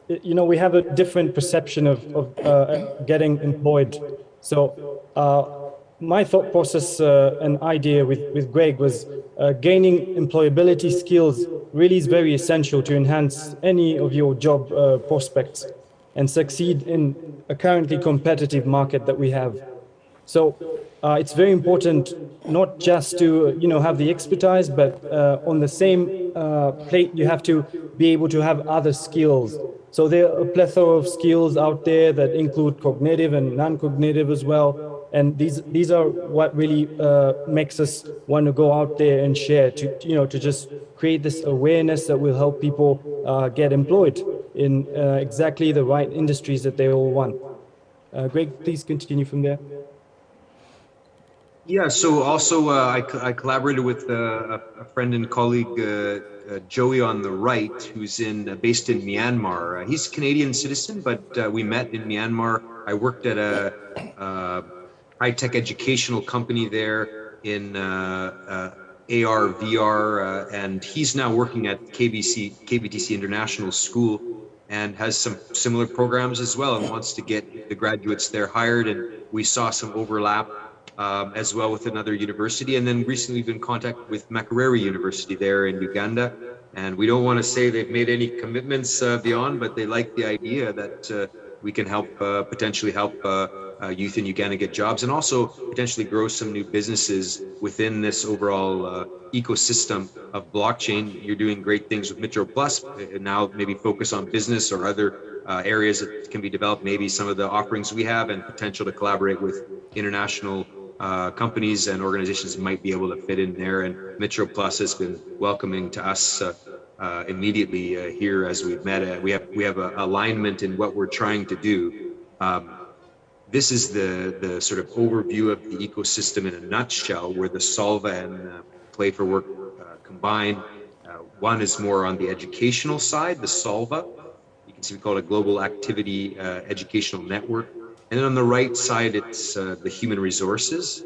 we have a different perception of getting employed. So my thought process and idea with Greg was gaining employability skills really is very essential to enhance any of your job prospects and succeed in a currently competitive market that we have. So it's very important not just to have the expertise, but on the same plate you have to be able to have other skills. So there are a plethora of skills out there that include cognitive and non-cognitive as well, and these are what really makes us want to go out there and share, to just create this awareness that will help people get employed in exactly the right industries that they all want. Greg, please continue from there. Yeah, so also I collaborated with a friend and colleague, Joey on the right, who's based in Myanmar. He's a Canadian citizen, but we met in Myanmar. I worked at a high-tech educational company there in AR, VR, and he's now working at KBTC International School and has some similar programs as well, and wants to get the graduates there hired, and we saw some overlap as well with another university. And then recently we've been in contact with Makerere University there in Uganda. And we don't want to say they've made any commitments beyond, but they like the idea that we can potentially help youth in Uganda get jobs, and also potentially grow some new businesses within this overall ecosystem of blockchain. You're doing great things with Metro Plus, and now maybe focus on business or other areas that can be developed, maybe some of the offerings we have, and potential to collaborate with international companies and organizations might be able to fit in there. And Metro Plus has been welcoming to us immediately here as we've met. We have an alignment in what we're trying to do. This is the sort of overview of the ecosystem in a nutshell, where the Solva and Play for Work combine. One is more on the educational side, the Solva. You can see we call it a global activity educational network. And then on the right side, it's the human resources.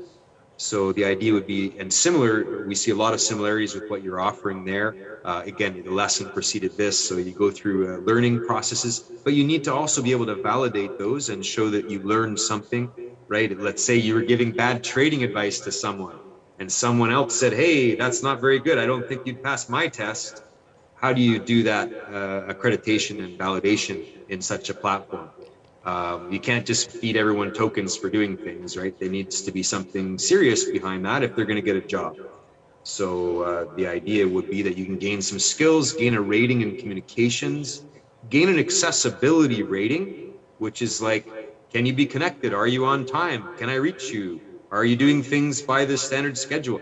So the idea would be, and similar, we see a lot of similarities with what you're offering there. Again, the lesson preceded this, so you go through learning processes, but you need to also be able to validate those and show that you learned something, right? Let's say you were giving bad trading advice to someone, and someone else said, hey, that's not very good, I don't think you'd pass my test. How do you do that accreditation and validation in such a platform? You can't just feed everyone tokens for doing things, right? There needs to be something serious behind that if they're going to get a job. So the idea would be that you can gain some skills, gain a rating in communications, gain an accessibility rating, which is like, can you be connected? Are you on time? Can I reach you? Are you doing things by the standard schedule?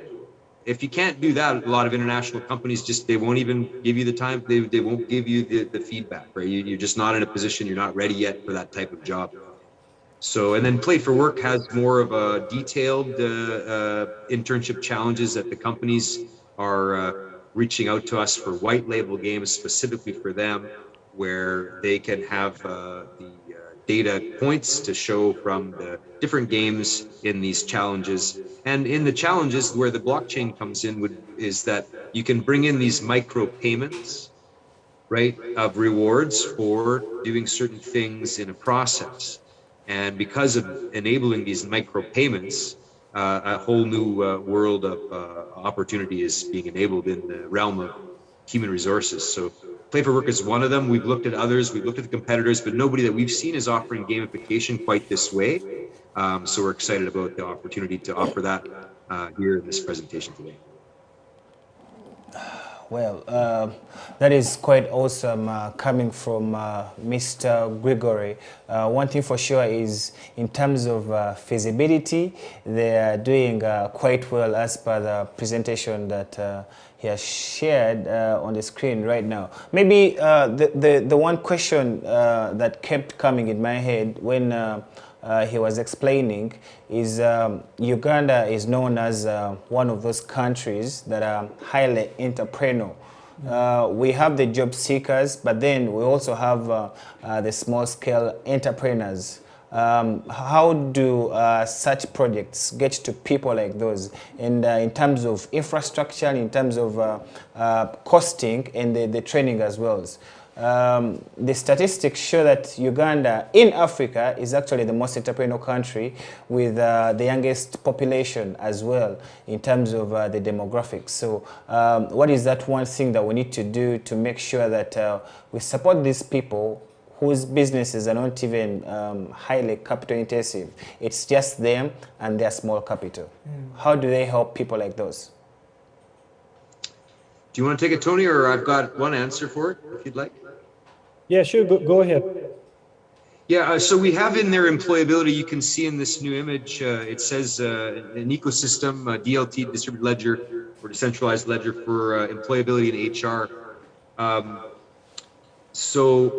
If you can't do that, a lot of international companies they won't even give you the time, they won't give you the feedback, right? You're just not in a position, you're not ready yet for that type of job. So, and then Play for Work has more of a detailed internship challenges that the companies are reaching out to us for white label games specifically for them, where they can have the data points to show from the different games in these challenges. And in the challenges, where the blockchain comes in is that you can bring in these micro payments right, of rewards for doing certain things in a process. And because of enabling these micropayments, a whole new world of opportunity is being enabled in the realm of human resources. So Play for Work is one of them. We've looked at others, we've looked at the competitors, but nobody that we've seen is offering gamification quite this way. So we're excited about the opportunity to offer that here in this presentation today. Well, that is quite awesome coming from Mr. Gregory. One thing for sure is in terms of feasibility, they are doing quite well as per the presentation that he has shared on the screen right now. Maybe the one question that kept coming in my head when he was explaining is Uganda is known as one of those countries that are highly entrepreneurial. We have the job seekers, but then we also have the small-scale entrepreneurs. How do such projects get to people like those? And in terms of infrastructure, in terms of costing, and the training as well. The statistics show that Uganda in Africa is actually the most entrepreneurial country with the youngest population as well in terms of the demographics. So what is that one thing that we need to do to make sure that we support these people whose businesses are not even highly capital intensive? It's just them and their small capital. How do they help people like those? Do you want to take it, Tony, or I've got one answer for it, if you'd like? Yeah, sure, go ahead. Yeah, so we have in there employability. You can see in this new image, it says an ecosystem, DLT, distributed ledger, or decentralized ledger for employability in HR. So